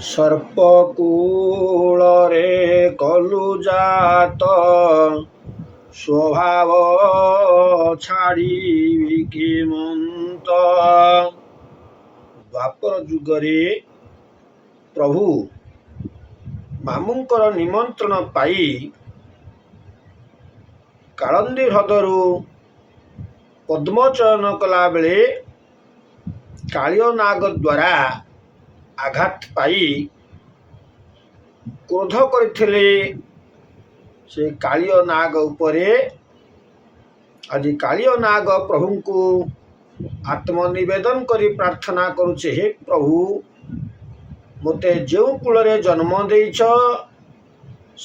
ସର୍ପକୂଳରେ କଲୁ ଜାତ ସ୍ୱଭାବ ଛାଡ଼ିବି କେମନ୍ତ। ଦ୍ୱାପର ଯୁଗରେ ପ୍ରଭୁ ମାମୁଙ୍କର ନିମନ୍ତ୍ରଣ ପାଇ କାଳନ୍ଦୀ ହ୍ରଦରୁ ପଦ୍ମଚୟନ କଲାବେଳେ କାଳିଅ ନାଗ ଦ୍ୱାରା ଆଘାତ ପାଇ କ୍ରୋଧ କରିଥିଲେ। ସେ କାଳିଅ ନାଗ ଉପରେ ଆଜି କାଳିଅ ନାଗ ପ୍ରଭୁଙ୍କୁ ଆତ୍ମନିବେଦନ କରି ପ୍ରାର୍ଥନା କରୁଛେ, ହେ ପ୍ରଭୁ, ମୋତେ ଯେଉଁ କୂଳରେ ଜନ୍ମ ଦେଇଛ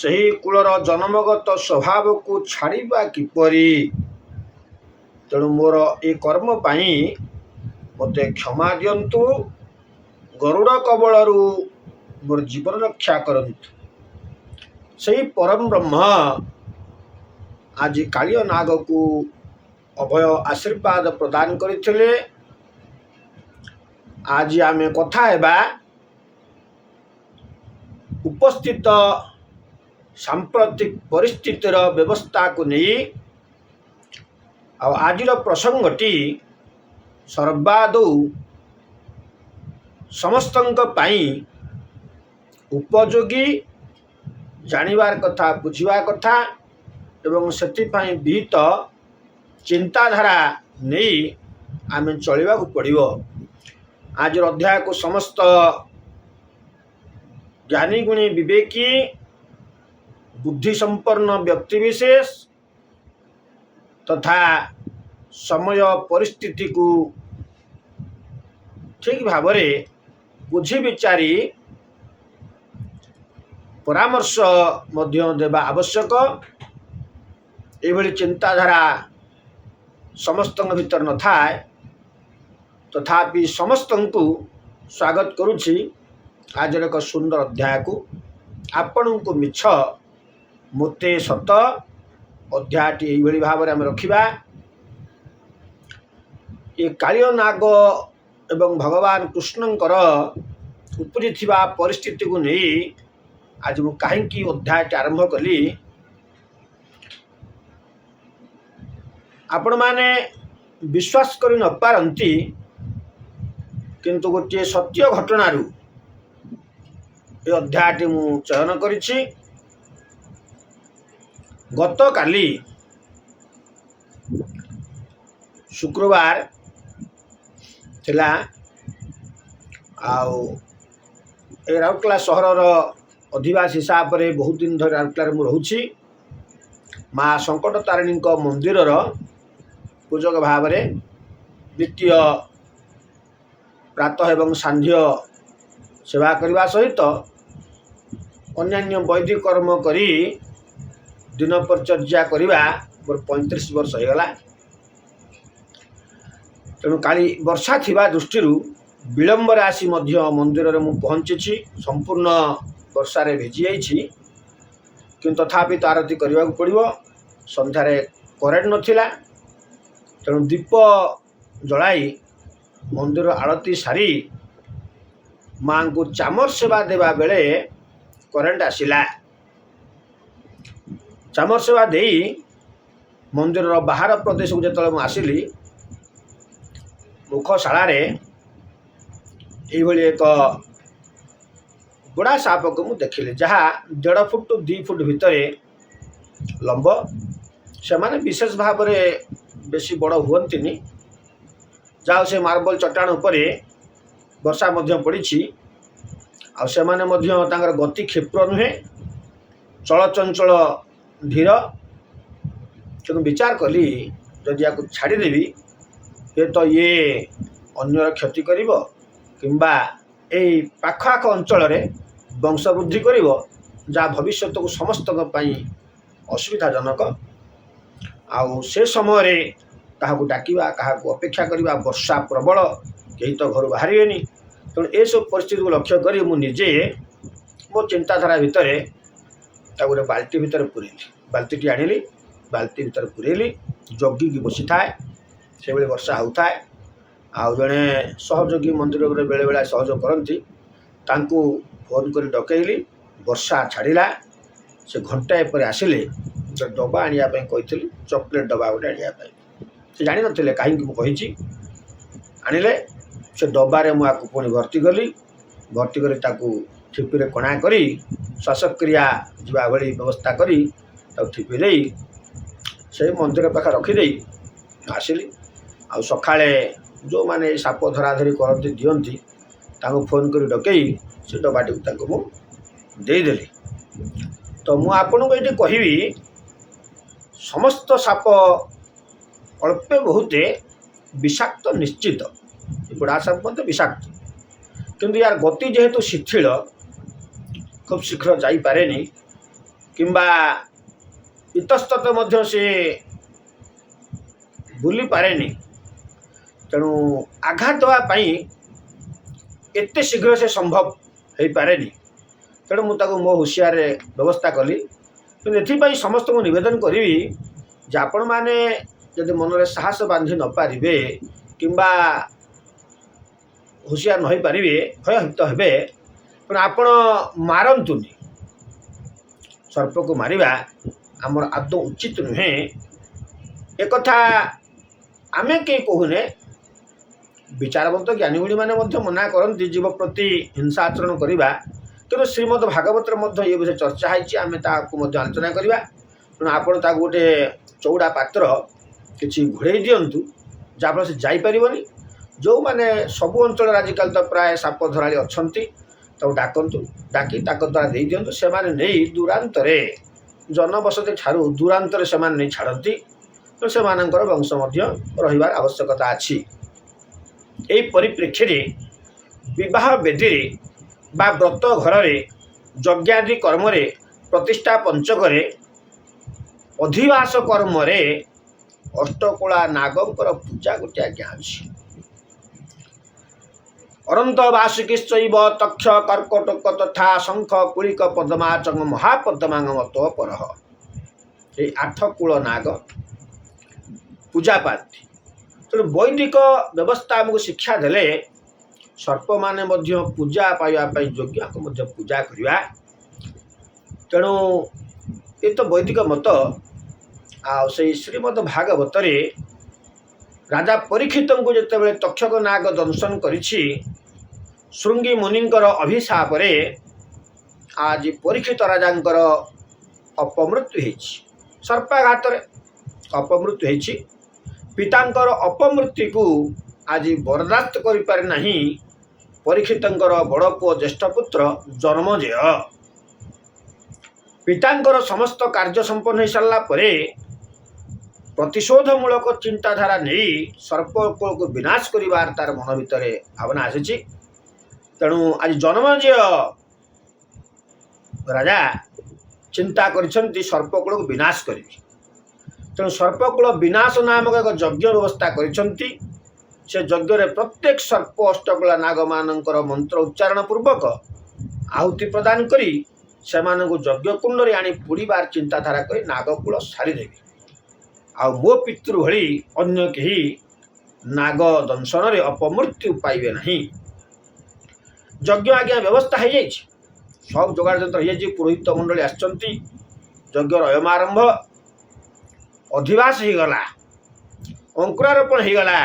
ସେହି କୂଳର ଜନ୍ମଗତ ସ୍ୱଭାବକୁ ଛାଡ଼ିବା କିପରି? ତେଣୁ ମୋର ଏ କର୍ମ ପାଇଁ ମୋତେ କ୍ଷମା ଦିଅନ୍ତୁ। ଗରୁଡ଼ କବଳରୁ ମୋର ଜୀବନ ରକ୍ଷା କରନ୍ତୁ। ସେହି ପରମ ବ୍ରହ୍ମ ଆଜି କାଳିଅ ନାଗକୁ ଅଭୟ ଆଶୀର୍ବାଦ ପ୍ରଦାନ କରିଥିଲେ। ଆଜି ଆମେ କଥା ହେବା ଉପସ୍ଥିତ ସାମ୍ପ୍ରତିକ ପରିସ୍ଥିତିର ବ୍ୟବସ୍ଥାକୁ ନେଇ। ଆଉ ଆଜିର ପ୍ରସଙ୍ଗଟି ସର୍ବାଦୌ ସମସ୍ତଙ୍କ ପାଇଁ ଉପଯୋଗୀ, ଜାଣିବାର କଥା, ବୁଝିବା କଥା ଏବଂ ସେଥିପାଇଁ ବିହିତ ଚିନ୍ତାଧାରା ନେଇ ଆମେ ଚଳିବାକୁ ପଡ଼ିବ। ଆଜିର ଅଧ୍ୟାୟକୁ ସମସ୍ତ ଜ୍ଞାନୀ ଗୁଣୀ ବିବେକୀ ବୁଦ୍ଧିସମ୍ପନ୍ନ ବ୍ୟକ୍ତିବିଶେଷ ତଥା ସମୟ ପରିସ୍ଥିତିକୁ ଠିକ୍ ଭାବରେ ବୁଝି ବିଚାରି ପରାମର୍ଶ ମଧ୍ୟ ଦେବା ଆବଶ୍ୟକ। ଏଭଳି ଚିନ୍ତାଧାରା ସମସ୍ତଙ୍କ ଭିତରେ ନଥାଏ, ତଥାପି ସମସ୍ତଙ୍କୁ ସ୍ୱାଗତ କରୁଛି ଆଜିର ଏକ ସୁନ୍ଦର ଅଧ୍ୟାୟକୁ। ଆପଣଙ୍କୁ ମିଛ, ମୋତେ ସତ ଅଧ୍ୟାୟଟି ଏଇଭଳି ଭାବରେ ଆମେ ରଖିବା। ଏ କାଳିଅ ନାଗ ଏବଂ ଭଗବାନ କୃଷ୍ଣଙ୍କର ଉପୁଜିଥିବା ପରିସ୍ଥିତିକୁ ନେଇ ଆଜି ମୁଁ କାହିଁକି ଅଧ୍ୟାୟଟି ଆରମ୍ଭ କଲି, ଆପଣମାନେ ବିଶ୍ୱାସ କରି ନପାରନ୍ତି, କିନ୍ତୁ ଗୋଟିଏ ସତ୍ୟ ଘଟଣାରୁ ଏ ଅଧ୍ୟାୟଟି ମୁଁ ଚୟନ କରିଛି। ଗତକାଲି ଶୁକ୍ରବାର ଥିଲା, ଆଉ ଏ ରାଉରକେଲା ସହରର ଅଧିବାସୀ ହିସାବରେ ବହୁତ ଦିନ ଧରି ରାଉରକେଲାରେ ମୁଁ ରହୁଛି। ମା ସଙ୍କଟ ତାରିଣୀଙ୍କ ମନ୍ଦିରର ପୂଜକ ଭାବରେ ଦ୍ୱିତୀୟ ପ୍ରାତଃ ଏବଂ ସାନ୍ଧ୍ୟ ସେବା କରିବା ସହିତ ଅନ୍ୟାନ୍ୟ ବୈଦିକ କର୍ମ କରି ଦିନ ପରିଚର୍ଯ୍ୟା କରିବା ମୋର 35 ବର୍ଷ ହୋଇଗଲା। ତେଣୁ କାଲି ବର୍ଷା ଥିବା ଦୃଷ୍ଟିରୁ ବିଳମ୍ବରେ ଆସି ମଧ୍ୟ ମନ୍ଦିରରେ ମୁଁ ପହଞ୍ଚିଛି। ସମ୍ପୂର୍ଣ୍ଣ ବର୍ଷାରେ ଭିଜି ଯାଇଛି, କିନ୍ତୁ ତଥାପି ତ ଆରତି କରିବାକୁ ପଡ଼ିବ। ସନ୍ଧ୍ୟାରେ କରେଣ୍ଟ ନଥିଲା, ତେଣୁ ଦୀପ ଜଳାଇ ମନ୍ଦିର ଆଳତି ସାରି ମାଙ୍କୁ ଚାମର ସେବା ଦେବା ବେଳେ କରେଣ୍ଟ ଆସିଲା। ଚାମର ସେବା ଦେଇ ମନ୍ଦିରର ବାହାର ପ୍ରଦେଶକୁ ଯେତେବେଳେ ମୁଁ ଆସିଲି, ମୁଖଶାଳାରେ ଏଇଭଳି ଏକ ବୁଢ଼ା ସାପକୁ ମୁଁ ଦେଖିଲି, ଯାହା 1.5 ଫୁଟ 2 ଫୁଟ ଭିତରେ ଲମ୍ବ। ସେମାନେ ବିଶେଷ ଭାବରେ ବେଶୀ ବଡ଼ ହୁଅନ୍ତିନି। ଯାହା ସେ ମାର୍ବଲ ଚଟାଣ ଉପରେ ବର୍ଷା ମଧ୍ୟ ପଡ଼ିଛି, ଆଉ ସେମାନେ ମଧ୍ୟ ତାଙ୍କର ଗତି କ୍ଷିପ୍ର ନୁହେଁ, ଚଳଚଞ୍ଚଳ ଧୀର। ତେଣୁ ବିଚାର କଲି, ଯଦି ୟାକୁ ଛାଡ଼ିଦେବି ହୁଏତ ଇଏ ଅନ୍ୟର କ୍ଷତି କରିବ କିମ୍ବା ଏଇ ପାଖ ଆଖ ଅଞ୍ଚଳରେ ବଂଶ ବୃଦ୍ଧି କରିବ, ଯାହା ଭବିଷ୍ୟତକୁ ସମସ୍ତଙ୍କ ପାଇଁ ଅସୁବିଧାଜନକ। ଆଉ ସେ ସମୟରେ କାହାକୁ ଡାକିବା, କାହାକୁ ଅପେକ୍ଷା କରିବା, ବର୍ଷା ପ୍ରବଳ, କେହି ତ ଘରୁ ବାହାରିବେନି। ତେଣୁ ଏସବୁ ପରିସ୍ଥିତିକୁ ଲକ୍ଷ୍ୟ କରି ମୁଁ ନିଜେ ମୋ ଚିନ୍ତାଧାରା ଭିତରେ ତାକୁ ଗୋଟେ ବାଲ୍ଟି ଭିତରେ ପୁରେଇଲି। ବାଲ୍ଟିଟି ଆଣିଲି, ବାଲ୍ଟି ଭିତରେ ପୁରେଇଲି, ଜଗିକି ବସିଥାଏ। ସେଭଳି ବର୍ଷା ହେଉଥାଏ। ଆଉ ଜଣେ ସହଯୋଗୀ ମନ୍ଦିରରେ ବେଳେବେଳେ ସହଯୋଗ କରନ୍ତି, ତାଙ୍କୁ ଫୋନ୍ କରି ଡକେଇଲି। ବର୍ଷା ଛାଡ଼ିଲା। ସେ ଘଣ୍ଟାଏ ପରେ ଆସିଲେ। ଗୋଟେ ଡବା ଆଣିବା ପାଇଁ କହିଥିଲି, ଚକୋଲେଟ୍ ଡବା ଗୋଟେ ଆଣିବା ପାଇଁ। ସେ ଜାଣିନଥିଲେ କାହିଁକି ମୁଁ କହିଛି। ଆଣିଲେ। ସେ ଡବାରେ ମୁଁ ଆକୁ ପୁଣି ଭର୍ତ୍ତି କଲି। ଭର୍ତ୍ତି କରି ତାକୁ ଠିପିରେ କଣା କରି ଶ୍ୱାସକ୍ରିୟା ଯିବା ଭଳି ବ୍ୟବସ୍ଥା କରି ତାକୁ ଠିପି ଦେଇ ସେଇ ମନ୍ଦିର ପାଖରେ ରଖିଦେଇ ଆସିଲି। ଆଉ ସକାଳେ ଯେଉଁମାନେ ଏଇ ସାପ ଧରାଧରି କରନ୍ତି ଦିଅନ୍ତି ତାଙ୍କୁ ଫୋନ୍ କରି ଡକେଇ ସେ ଡବାଟିକୁ ତାଙ୍କୁ ମୁଁ ଦେଇଦେଲି। ତ ମୁଁ ଆପଣଙ୍କୁ ଏଇଠି କହିବି, ସମସ୍ତ ସାପ ଅଳ୍ପେ ବହୁତେ ବିଷାକ୍ତ ନିଶ୍ଚିତ। ବୁଢ଼ା ସାପ ମଧ୍ୟ ବିଷାକ୍ତ, କିନ୍ତୁ ୟାର ଗତି ଯେହେତୁ ଶିଥିଳ, ଖୁବ୍ ଶୀଘ୍ର ଯାଇପାରେନି କିମ୍ବା ଇତସ୍ତତ ମଧ୍ୟ ସେ ବୁଲି ପାରେନି। ତେଣୁ ଆଘାତ ଦେବା ପାଇଁ ଏତେ ଶୀଘ୍ର ସେ ସମ୍ଭବ ହୋଇପାରେନି। ତେଣୁ ମୁଁ ତାକୁ ମୋ ହୁସିଆରେ ବ୍ୟବସ୍ଥା କଲି। କିନ୍ତୁ ଏଥିପାଇଁ ସମସ୍ତଙ୍କୁ ନିବେଦନ କରିବି ଯେ ଆପଣମାନେ ଯଦି ମନରେ ସାହସ ବାନ୍ଧି ନପାରିବେ କିମ୍ବା ହୁସିଆର ନ ହୋଇପାରିବେ, ଭୟଭୀତ ହେବେ, ତେଣୁ ଆପଣ ମାରନ୍ତୁନି। ସର୍ପକୁ ମାରିବା ଆମର ଆଦୌ ଉଚିତ ନୁହେଁ। ଏକଥା ଆମେ କେହି କହୁନେ, ବିଚାରବନ୍ତ ଜ୍ଞାନୀଗୁଣୀମାନେ ମଧ୍ୟ ମନା କରନ୍ତି ଜୀବ ପ୍ରତି ହିଂସା ଆଚରଣ କରିବା। କିନ୍ତୁ ଶ୍ରୀମଦ୍ ଭାଗବତରେ ମଧ୍ୟ ଏ ବିଷୟରେ ଚର୍ଚ୍ଚା ହେଇଛି। ଆମେ ତାହାକୁ ମଧ୍ୟ ଆଲୋଚନା କରିବା। ତେଣୁ ଆପଣ ତାକୁ ଗୋଟେ ଚଉଡ଼ା ପାତ୍ର କିଛି ଘୋଡ଼େଇ ଦିଅନ୍ତୁ, ଯାହାଫଳରେ ସେ ଯାଇପାରିବନି। ଯେଉଁମାନେ ସବୁ ଅଞ୍ଚଳରେ ଆଜିକାଲି ତ ପ୍ରାୟ ସାପ ଧରାଳି ଅଛନ୍ତି, ତାକୁ ଡାକନ୍ତୁ, ଡାକି ତାଙ୍କ ଦ୍ୱାରା ଦେଇଦିଅନ୍ତୁ। ସେମାନେ ନେଇ ଦୂରାନ୍ତରେ, ଜନବସତି ଠାରୁ ଦୂରାନ୍ତରେ ସେମାନେ ନେଇ ଛାଡ଼ନ୍ତି। ତେଣୁ ସେମାନଙ୍କର ବଂଶ ମଧ୍ୟ ରହିବାର ଆବଶ୍ୟକତା ଅଛି। ଏହି ପରିପ୍ରେକ୍ଷୀରେ ବିବାହ ବେଦୀରେ ବା ବ୍ରତ ଘରରେ, ଯଜ୍ଞାଦି କର୍ମରେ, ପ୍ରତିଷ୍ଠା ପଞ୍ଚକରେ, ଅଧିବାସ କର୍ମରେ ଅଷ୍ଟକୋଳା ନାଗଙ୍କର ପୂଜା ଗୋଟିଏ ଆଜ୍ଞା ଅଛି। ଅରନ୍ତ ବାସୁକିଶ୍ଚୈବ ତକ୍ଷ କର୍କଟକ ତଥା ଶଙ୍ଖ କୁଳିକ ପଦ୍ମାଚଙ୍ଗ ମହାପଦ୍ମାଙ୍ଗମତ ପରହ। এই 8 କୂଳ ନାଗ ପୂଜା ପାଆନ୍ତି। ତେଣୁ ବୈଦିକ ବ୍ୟବସ୍ଥା ଆମକୁ ଶିକ୍ଷା ଦେଲେ ସର୍ପମାନେ ମଧ୍ୟ ପୂଜା ପାଇବା ପାଇଁ ଯୋଗ୍ୟ, ଆକୁ ମଧ୍ୟ ପୂଜା କରିବା। ତେଣୁ ଏ ତ ବୈଦିକ ମତ। ଆଉ ସେଇ ଶ୍ରୀମଦ୍ ଭାଗବତରେ ରାଜା ପରୀକ୍ଷିତଙ୍କୁ ଯେତେବେଳେ ତକ୍ଷକ ନାଗ ଦଂଶନ କରିଛି, ଶୃଙ୍ଗୀ ମୁନିଙ୍କର ଅଭିଶାପରେ ଆଜି ପରୀକ୍ଷିତ ରାଜାଙ୍କର ଅପମୃତ୍ୟୁ ହେଇଛି। ସର୍ପାଘାତରେ ଅପମୃତ୍ୟୁ ହେଇଛି। ପିତାଙ୍କର ଅପମୃତ୍ୟୁକୁ ଆଜି ବରଦାସ୍ତ କରିପାରି ନାହିଁ ପରୀକ୍ଷିତଙ୍କର ବଡ଼ ପୁଅ ଜ୍ୟେଷ୍ଠ ପୁତ୍ର ଜନ୍ମଜୟ। ପିତାଙ୍କର ସମସ୍ତ କାର୍ଯ୍ୟ ସମ୍ପନ୍ନ ହୋଇସାରିଲା ପରେ ପ୍ରତିଶୋଧମୂଳକ ଚିନ୍ତାଧାରା ନେଇ ସର୍ପକୁଳକୁ ବିନାଶ କରିବାର ତାର ମନ ଭିତରେ ଭାବନା ଆସିଛି। ତେଣୁ ଆଜି ଜନ୍ମଜୟ ରାଜା ଚିନ୍ତା କରିଛନ୍ତି ସର୍ପକୁଳକୁ ବିନାଶ କରିବି। ତେଣୁ ସର୍ପକୁଳ ବିନାଶ ନାମକ ଏକ ଯଜ୍ଞ ବ୍ୟବସ୍ଥା କରିଛନ୍ତି। ସେ ଯଜ୍ଞରେ ପ୍ରତ୍ୟେକ ସର୍ପ ଅଷ୍ଟକଳା ନାଗମାନଙ୍କର ମନ୍ତ୍ର ଉଚ୍ଚାରଣ ପୂର୍ବକ ଆହୁତି ପ୍ରଦାନ କରି ସେମାନଙ୍କୁ ଯଜ୍ଞକୁଣ୍ଡରେ ଆଣି ପୋଡ଼ିବାର ଚିନ୍ତାଧାରା କରି ନାଗକୁଳ ସାରିଦେବି। ଆଉ ମୋ ପିତୃ ଭଳି ଅନ୍ୟ କେହି ନାଗ ଦଂଶନରେ ଅପମୃତ୍ୟୁ ପାଇବେ ନାହିଁ। ଯଜ୍ଞ ଆଜ୍ଞା ବ୍ୟବସ୍ଥା ହେଇଯାଇଛି, ସବୁ ଯୋଗାଡ଼ ଯନ୍ତ୍ର ହେଇଯାଇଛି। ପୁରୋହିତ ମଣ୍ଡଳୀ ଆସିଛନ୍ତି, ଯଜ୍ଞର ଅୟମାରମ୍ଭ, ଅଧିବାସ ହେଇଗଲା, ଅଙ୍କୁରାରୋପଣ ହେଇଗଲା।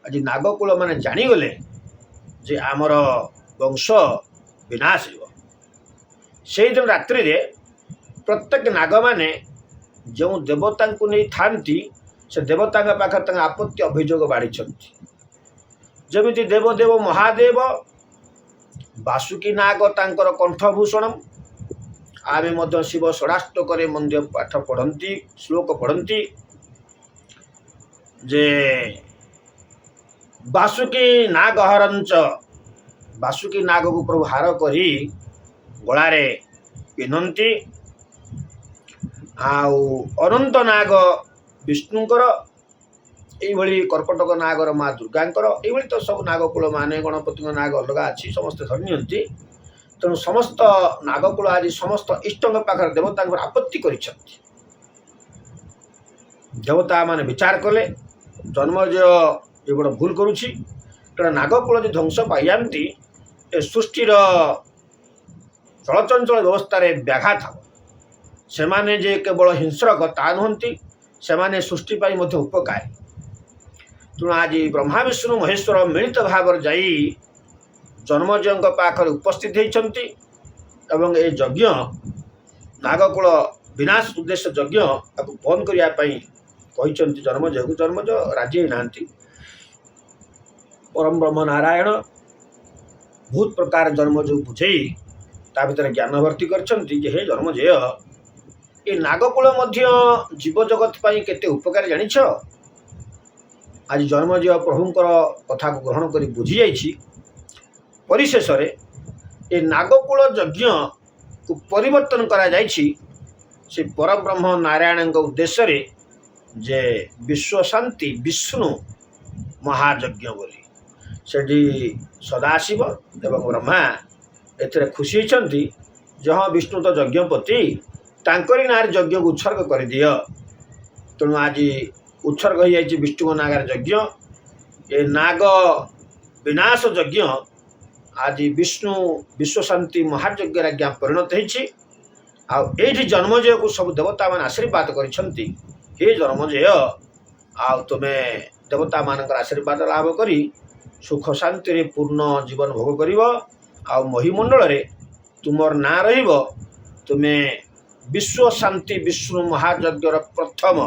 ଆଜି ନାଗକୁଳ ମାନେ ଜାଣିଗଲେ ଯେ ଆମର ବଂଶ ବିନାଶ ହେବ। ସେଇଦିନ ରାତ୍ରିରେ ପ୍ରତ୍ୟେକ ନାଗମାନେ ଯେଉଁ ଦେବତାଙ୍କୁ ନେଇ ଥାନ୍ତି, ସେ ଦେବତାଙ୍କ ପାଖରେ ତାଙ୍କ ଆପତ୍ତି ଅଭିଯୋଗ ବାଢ଼ିଛନ୍ତି। ଯେମିତି ଦେବଦେବ ମହାଦେବ ବାସୁକୀ ନାଗ ତାଙ୍କର କଣ୍ଠଭୂଷଣ। ଆମେ ମଧ୍ୟ ଶିବ ଷୋଡ଼ାଷ୍ଟକରେ ମଧ୍ୟ ପାଠ ପଢ଼ନ୍ତି, ଶ୍ଲୋକ ପଢ଼ନ୍ତି ଯେ ବାସୁକୀ ନାଗ ହରଞ୍ଚ, ବାସୁକୀ ନାଗକୁ ପ୍ରଭୁ ହାର କରି ଗଳାରେ ପିନ୍ଧନ୍ତି। ଆଉ ଅନନ୍ତ ନାଗ ବିଷ୍ଣୁଙ୍କର, ଏଇଭଳି କର୍କଟକ ନାଗର ମା ଦୁର୍ଗାଙ୍କର, ଏଇଭଳି ତ ସବୁ ନାଗକୁଳ ମାନେ, ଗଣପତିଙ୍କ ନାଗ ଅଲଗା ଅଛି, ସମସ୍ତେ ଧରି ନିଅନ୍ତି। ତେଣୁ ସମସ୍ତ ନାଗକୁଳ ଆଜି ସମସ୍ତ ଇଷ୍ଟଙ୍କ ପାଖରେ ଦେବତାଙ୍କର ଆପତ୍ତି କରିଛନ୍ତି। ଦେବତା ମାନେ ବିଚାର କଲେ ଜନ୍ମଜୟ ଏ ବଡ଼ ଭୁଲ କରୁଛି। ତେଣୁ ନାଗକୁଳ ଯଦି ଧ୍ୱଂସ ପାଇଯାଆନ୍ତି, ଏ ସୃଷ୍ଟିର ଚଳଚଞ୍ଚଳ ବ୍ୟବସ୍ଥାରେ ବ୍ୟାଘାତ ହେବ। ସେମାନେ ଯେ କେବଳ ହିଂସ୍ରକ ତା ନୁହନ୍ତି, ସେମାନେ ସୃଷ୍ଟି ପାଇଁ ମଧ୍ୟ ଉପକାରୀ। ତେଣୁ ଆଜି ବ୍ରହ୍ମା ବିଷ୍ଣୁ ମହେଶ୍ୱର ମିଳିତ ଭାବରେ ଯାଇ ଜନ୍ମଜୟଙ୍କ ପାଖରେ ଉପସ୍ଥିତ ହୋଇଛନ୍ତି ଏବଂ ଏ ଯଜ୍ଞ ନାଗକୁଳ ବିନାଶ ଉଦ୍ଦେଶ୍ୟ ଯଜ୍ଞ ତାକୁ ବନ୍ଦ କରିବା ପାଇଁ କହିଛନ୍ତି ଜନ୍ମଜୟକୁ। ଜନ୍ମଜୟ ରାଜି ହୋଇନାହାନ୍ତି। ପରମ ବ୍ରହ୍ମ ନାରାୟଣ ବହୁତ ପ୍ରକାର ଜନ୍ମଜୟକୁ ବୁଝେଇ ତା ଭିତରେ ଜ୍ଞାନ ଭର୍ତ୍ତି କରିଛନ୍ତି ଯେ ହେ ଜନ୍ମଜୟ, ଏ ନାଗକୁଳ ମଧ୍ୟ ଜୀବଜଗତ ପାଇଁ କେତେ ଉପକାରୀ ଜାଣିଛ? ଆଜି ଜନ୍ମଜୟ ପ୍ରଭୁଙ୍କର କଥାକୁ ଗ୍ରହଣ କରି ବୁଝିଯାଇଛି। ପରିଶେଷରେ ଏ ନାଗକୁଳ ଯଜ୍ଞକୁ ପରିବର୍ତ୍ତନ କରାଯାଇଛି ସେ ପରବ୍ରହ୍ମ ନାରାୟଣଙ୍କ ଉଦ୍ଦେଶ୍ୟରେ ଯେ ବିଶ୍ୱଶାନ୍ତି ବିଷ୍ଣୁ ମହାଯଜ୍ଞ ବୋଲି। ସେଠି ସଦାଶିବ ଏବଂ ବ୍ରହ୍ମା ଏଥିରେ ଖୁସି ହୋଇଛନ୍ତି ଯେ ହଁ ବିଷ୍ଣୁ ତ ଯଜ୍ଞପତି, ତାଙ୍କରି ନାଁରେ ଯଜ୍ଞକୁ ଉତ୍ସର୍ଗ କରିଦିଅ। ତେଣୁ ଆଜି ଉତ୍ସର୍ଗ ହୋଇଯାଇଛି ବିଷ୍ଣୁଙ୍କ ନାଗରେ ଯଜ୍ଞ। ଏ ନାଗ ବିନାଶ ଯଜ୍ଞ ଆଜି ବିଷ୍ଣୁ ବିଶ୍ୱଶାନ୍ତି ମହାଯଜ୍ଞରେ ଆଜ୍ଞା ପରିଣତ ହୋଇଛି। ଆଉ ଏଇଠି ଜନ୍ମଜୟକୁ ସବୁ ଦେବତାମାନେ ଆଶୀର୍ବାଦ କରିଛନ୍ତି, ହେ ଜନ୍ମଜୟ, ଆଉ ତୁମେ ଦେବତାମାନଙ୍କର ଆଶୀର୍ବାଦ ଲାଭ କରି ସୁଖ ଶାନ୍ତିରେ ପୂର୍ଣ୍ଣ ଜୀବନ ଭୋଗ କରିବ। ଆଉ ମହିମଣ୍ଡଳରେ ତୁମର ନାଁ ରହିବ, ତୁମେ ବିଶ୍ୱଶାନ୍ତି ବିଷ୍ଣୁ ମହାଯଜ୍ଞର ପ୍ରଥମ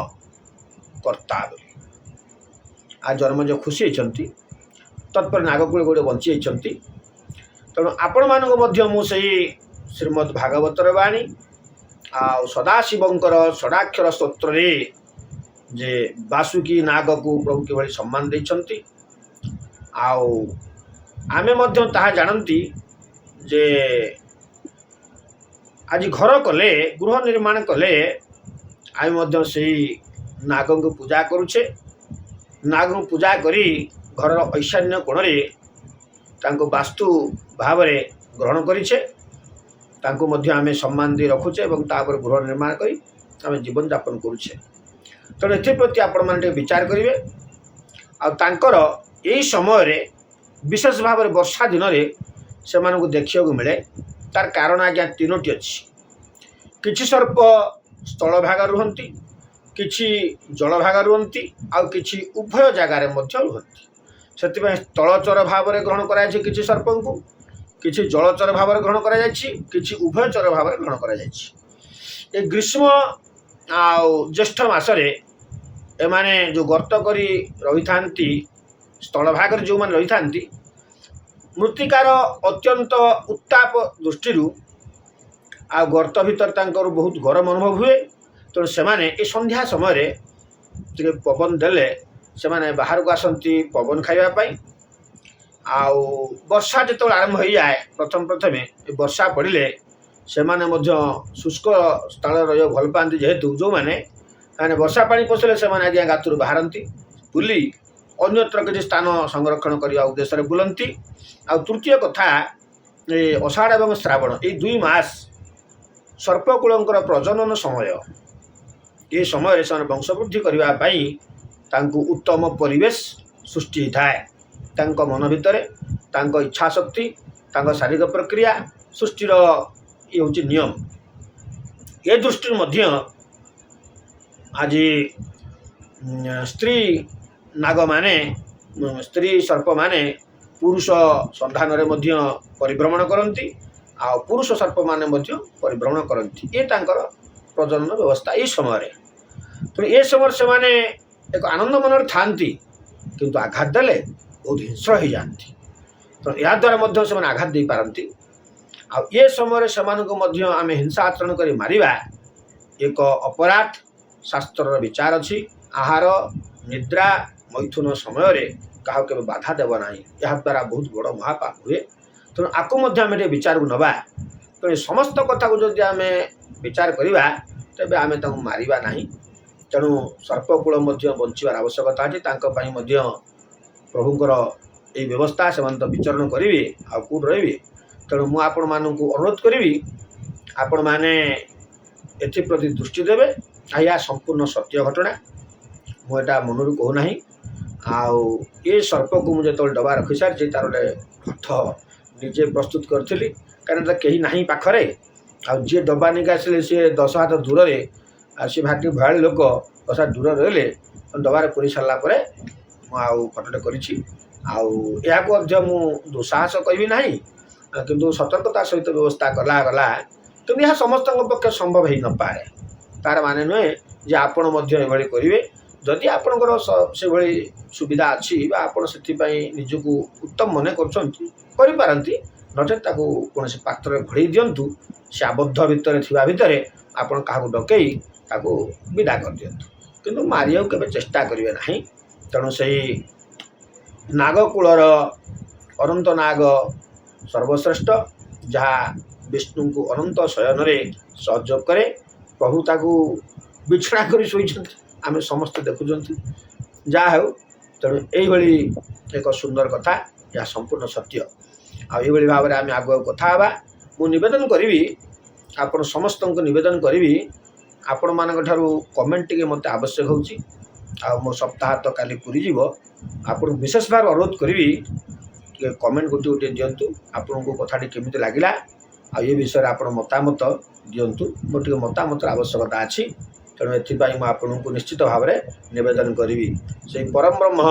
କର୍ତ୍ତା ବୋଲି। ଆଉ ଜନ୍ମଜୟ ଖୁସି ହୋଇଛନ୍ତି। ତତ୍ପରେ ନାଗକୁଳ ଗୋଟେ ବଞ୍ଚି ଯାଇଛନ୍ତି। ତେଣୁ ଆପଣମାନଙ୍କୁ ମଧ୍ୟ ମୁଁ ସେଇ ଶ୍ରୀମଦ୍ ଭାଗବତର ବାଣୀ ଆଉ ସଦାଶିବଙ୍କର ଷଡ଼ାକ୍ଷର ସ୍ତୋତ୍ରରେ ଯେ ବାସୁକୀ ନାଗକୁ ପ୍ରଭୁ କିଭଳି ସମ୍ମାନ ଦେଇଛନ୍ତି, ଆଉ ଆମେ ମଧ୍ୟ ତାହା ଜାଣନ୍ତି ଯେ ଆଜି ଘର କଲେ, ଗୃହ ନିର୍ମାଣ କଲେ ଆମେ ମଧ୍ୟ ସେଇ ନାଗଙ୍କୁ ପୂଜା କରୁଛେ। ନାଗଙ୍କୁ ପୂଜା କରି ଘରର ଐଶାନ୍ୟ କୋଣରେ ତାଙ୍କୁ ବାସ୍ତୁ ଭାବରେ ଗ୍ରହଣ କରିଛେ। ତାଙ୍କୁ ମଧ୍ୟ ଆମେ ସମ୍ମାନ ଦେଇ ରଖୁଛେ ଏବଂ ତାପରେ ଗୃହ ନିର୍ମାଣ କରି ଆମେ ଜୀବନଯାପନ କରୁଛେ। ତେଣୁ ଏଥିପ୍ରତି ଆପଣମାନେ ଟିକେ ବିଚାର କରିବେ। ଆଉ ତାଙ୍କର ଏଇ ସମୟରେ ବିଶେଷ ଭାବରେ ବର୍ଷା ଦିନରେ ସେମାନଙ୍କୁ ଦେଖିବାକୁ ମିଳେ। ତାର କାରଣ ଆଜ୍ଞା ତିନୋଟି ଅଛି। କିଛି ସର୍ପ ସ୍ଥଳ ଭାଗରେ ରୁହନ୍ତି, କିଛି ଜଳ ଭାଗରେ ରୁହନ୍ତି, ଆଉ କିଛି ଉଭୟ ଜାଗାରେ ମଧ୍ୟ ରୁହନ୍ତି। ସେଥିପାଇଁ ସ୍ଥଳଚର ଭାବରେ ଗ୍ରହଣ କରାଯାଇଛି କିଛି ସର୍ପଙ୍କୁ, କିଛି ଜଳଚର ଭାବରେ ଗ୍ରହଣ କରାଯାଇଛି, କିଛି ଉଭୟଚର ଭାବରେ ଗ୍ରହଣ କରାଯାଇଛି। ଏ ଗ୍ରୀଷ୍ମ ଆଉ ଜ୍ୟେଷ୍ଠ ମାସରେ ଏମାନେ ଯେଉଁ ଗର୍ତ୍ତ କରି ରହିଥାନ୍ତି, ସ୍ଥଳ ଭାଗରେ ଯେଉଁମାନେ ରହିଥାନ୍ତି, ମୃତ୍ତିକାର ଅତ୍ୟନ୍ତ ଉତ୍ତାପ ଦୃଷ୍ଟିରୁ ଆଉ ଗର୍ତ୍ତ ଭିତରେ ତାଙ୍କର ବହୁତ ଗରମ ଅନୁଭବ ହୁଏ। ତେଣୁ ସେମାନେ ଏ ସନ୍ଧ୍ୟା ସମୟରେ ଟିକେ ପବନ ଦେଲେ ସେମାନେ ବାହାରକୁ ଆସନ୍ତି ପବନ ଖାଇବା ପାଇଁ। ଆଉ ବର୍ଷା ଯେତେବେଳେ ଆରମ୍ଭ ହୋଇଯାଏ, ପ୍ରଥମେ ଏ ବର୍ଷା ପଡ଼ିଲେ ସେମାନେ ମଧ୍ୟ ଶୁଷ୍କ ସ୍ଥଳରେ ରହିବାକୁ ଭଲ ପାଆନ୍ତି। ଯେହେତୁ ଯେଉଁମାନେ ବର୍ଷା ପାଣି ପଶିଲେ ସେମାନେ ଆଜ୍ଞା ଗାତରୁ ବାହାରନ୍ତି, ବୁଲି ଅନ୍ୟତ୍ର କିଛି ସ୍ଥାନ ସଂରକ୍ଷଣ କରିବା ଉଦ୍ଦେଶ୍ୟରେ ବୁଲନ୍ତି। ଆଉ ତୃତୀୟ କଥା, ଏ ଅଷାଢ଼ ଏବଂ ଶ୍ରାବଣ ଏଇ 2 ମାସ ସର୍ପକୂଳଙ୍କର ପ୍ରଜନନ ସମୟ। ଏ ସମୟରେ ସେମାନେ ବଂଶବୃଦ୍ଧି କରିବା ପାଇଁ ତାଙ୍କୁ ଉତ୍ତମ ପରିବେଶ ସୃଷ୍ଟି ହୋଇଥାଏ। ତାଙ୍କ ମନ ଭିତରେ ତାଙ୍କ ଇଚ୍ଛା ଶକ୍ତି, ତାଙ୍କ ଶାରୀରିକ ପ୍ରକ୍ରିୟା ସୃଷ୍ଟିର ଇଏ ହେଉଛି ନିୟମ। ଏ ଦୃଷ୍ଟିରୁ ମଧ୍ୟ ଆଜି ସ୍ତ୍ରୀ ନାଗମାନେ, ସ୍ତ୍ରୀ ସର୍ପମାନେ ପୁରୁଷ ସନ୍ଧାନରେ ମଧ୍ୟ ପରିଭ୍ରମଣ କରନ୍ତି, ଆଉ ପୁରୁଷ ସର୍ପମାନେ ମଧ୍ୟ ପରିଭ୍ରମଣ କରନ୍ତି। ଏ ତାଙ୍କର ପ୍ରଜନନ ବ୍ୟବସ୍ଥା ଏଇ ସମୟରେ। ତେଣୁ ଏ ସମୟରେ ସେମାନେ ଏକ ଆନନ୍ଦ ମନରେ ଥାଆନ୍ତି, କିନ୍ତୁ ଆଘାତ ଦେଲେ ବହୁତ ହିଂସ୍ର ହୋଇଯାଆନ୍ତି। ତେଣୁ ଏହାଦ୍ୱାରା ମଧ୍ୟ ସେମାନେ ଆଘାତ ଦେଇପାରନ୍ତି। ଆଉ ଏ ସମୟରେ ସେମାନଙ୍କୁ ମଧ୍ୟ ଆମେ ହିଂସା ଆଚରଣ କରି ମାରିବା ଏକ ଅପରାଧ। ଶାସ୍ତ୍ରର ବିଚାର ଅଛି, ଆହାର ନିଦ୍ରା ମୈଥୁନ ସମୟରେ କାହାକୁ କେବେ ବାଧା ଦେବ ନାହିଁ। ଏହାଦ୍ୱାରା ବହୁତ ବଡ଼ ମହାପାପ ହୁଏ। ତେଣୁ ଆକୁ ମଧ୍ୟ ଆମେ ଟିକେ ବିଚାରକୁ ନେବା। ତେଣୁ ସମସ୍ତ କଥାକୁ ଯଦି ଆମେ ବିଚାର କରିବା ତେବେ ଆମେ ତାଙ୍କୁ ମାରିବା ନାହିଁ। ତେଣୁ ସର୍ପକୂଳ ମଧ୍ୟ ବଞ୍ଚିବାର ଆବଶ୍ୟକତା ଅଛି। ତାଙ୍କ ପାଇଁ ମଧ୍ୟ ପ୍ରଭୁଙ୍କର ଏଇ ବ୍ୟବସ୍ଥା, ସେମାନେ ତ ବିଚରଣ କରିବେ ଆଉ କେଉଁଠି ରହିବେ। ତେଣୁ ମୁଁ ଆପଣମାନଙ୍କୁ ଅନୁରୋଧ କରିବି, ଆପଣମାନେ ଏଥିପ୍ରତି ଦୃଷ୍ଟି ଦେବେ। ଏହା ସମ୍ପୂର୍ଣ୍ଣ ସତ୍ୟ ଘଟଣା, ମୁଁ ଏଇଟା ମନରୁ କହୁନାହିଁ। ଆଉ ଏ ସର୍ପକୁ ମୁଁ ଯେତେବେଳେ ଡବା ରଖିସାରିଛି ତାର ଗୋଟେ ଅର୍ଥ ନିଜେ ପ୍ରସ୍ତୁତ କରିଥିଲି, କାରଣ କେହି ନାହିଁ ପାଖରେ। ଆଉ ଯିଏ ଡବା ନେଇକି ଆସିଲେ ସିଏ 10 ହାତ ଦୂରରେ, ଆଉ ସିଏ ଭାରି ଭୟାଳୀ ଲୋକ, 10 ହାତ ଦୂରରେ ରହିଲେ ଡବାରେ ପୁରେଇ ସାରିଲା ପରେ ମୁଁ ଆଉ ଫଟୋଟେ କରିଛି। ଆଉ ଏହାକୁ ମଧ୍ୟ ମୁଁ ଦୁଃସାହସ କହିବି ନାହିଁ, କିନ୍ତୁ ସତର୍କତା ସହିତ ବ୍ୟବସ୍ଥା ଗଲା। କିନ୍ତୁ ଏହା ସମସ୍ତଙ୍କ ପକ୍ଷେ ସମ୍ଭବ ହେଇନପାରେ। ତାର ମାନେ ନୁହେଁ ଯେ ଆପଣ ମଧ୍ୟ ଏଭଳି କରିବେ। ଯଦି ଆପଣଙ୍କର ସେଭଳି ସୁବିଧା ଅଛି ବା ଆପଣ ସେଥିପାଇଁ ନିଜକୁ ଉତ୍ତମ ମନେ କରୁଛନ୍ତି, କରିପାରନ୍ତି। ନଚେତ୍ ତାକୁ କୌଣସି ପାତ୍ରରେ ଘୋଡ଼େଇ ଦିଅନ୍ତୁ। ସେ ଆବଦ୍ଧ ଭିତରେ ଥିବା ଭିତରେ ଆପଣ କାହାକୁ ଡକେଇ ତାକୁ ବିଦା କରିଦିଅନ୍ତୁ। କିନ୍ତୁ ମାରିବାକୁ କେବେ ଚେଷ୍ଟା କରିବେ ନାହିଁ। ତେଣୁ ସେହି ନାଗକୂଳର ଅନନ୍ତ ନାଗ ସର୍ବଶ୍ରେଷ୍ଠ, ଯାହା ବିଷ୍ଣୁଙ୍କୁ ଅନନ୍ତ ଶୟନରେ ସହଯୋଗ କରେ। ପ୍ରଭୁ ତାକୁ ବିଛଣା କରି ଶୋଇଛନ୍ତି, ଆମେ ସମସ୍ତେ ଦେଖୁଛନ୍ତି। ଯାହା ହେଉ, ତେଣୁ ଏଇଭଳି ଏକ ସୁନ୍ଦର କଥା, ଏହା ସମ୍ପୂର୍ଣ୍ଣ ସତ୍ୟ। ଆଉ ଏଇଭଳି ଭାବରେ ଆମେ ଆଗକୁ କଥା ହେବା। ମୁଁ ନିବେଦନ କରିବି, ଆପଣ ସମସ୍ତଙ୍କୁ ନିବେଦନ କରିବି, ଆପଣମାନଙ୍କ ଠାରୁ କମେଣ୍ଟ ଟିକେ ମୋତେ ଆବଶ୍ୟକ ହେଉଛି। ଆଉ ମୋ ସପ୍ତାହ ତ କାଲି ପୁରିଯିବ। ଆପଣଙ୍କୁ ବିଶେଷ ଭାବରେ ଅନୁରୋଧ କରିବି, ଟିକେ କମେଣ୍ଟ ଗୋଟିଏ ଦିଅନ୍ତୁ। ଆପଣଙ୍କୁ କଥାଟି କେମିତି ଲାଗିଲା, ଆଉ ଏ ବିଷୟରେ ଆପଣ ମତାମତ ଦିଅନ୍ତୁ। ମୋର ଟିକେ ମତାମତର ଆବଶ୍ୟକତା ଅଛି। ତେଣୁ ଏଥିପାଇଁ ମୁଁ ଆପଣଙ୍କୁ ନିଶ୍ଚିତ ଭାବରେ ନିବେଦନ କରିବି। ସେହି ପରମ ବ୍ରହ୍ମ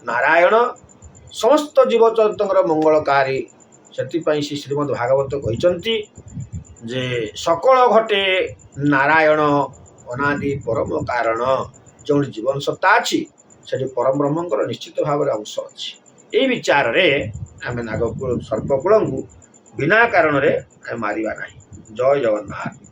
ନାରାୟଣ ସମସ୍ତ ଜୀବଜନ୍ତୁଙ୍କର ମଙ୍ଗଳକାରୀ। ସେଥିପାଇଁ ଶ୍ରୀମଦ୍ ଭାଗବତ କହିଛନ୍ତି ଯେ ସକଳ ଘଟେ ନାରାୟଣ ଅନାଦି ପରମ କାରଣ। ଯେଉଁଠି ଜୀବନ ସତ୍ତା ଅଛି ସେଠି ପରମ ବ୍ରହ୍ମଙ୍କର ନିଶ୍ଚିତ ଭାବରେ ଅଂଶ ଅଛି। ଏହି ବିଚାରରେ ଆମେ ନାଗକୂଳ ସର୍ପକୂଳଙ୍କୁ ବିନା କାରଣରେ ଆମେ ମାରିବା ନାହିଁ। ଜୟ ଜଗନ୍ନାଥ।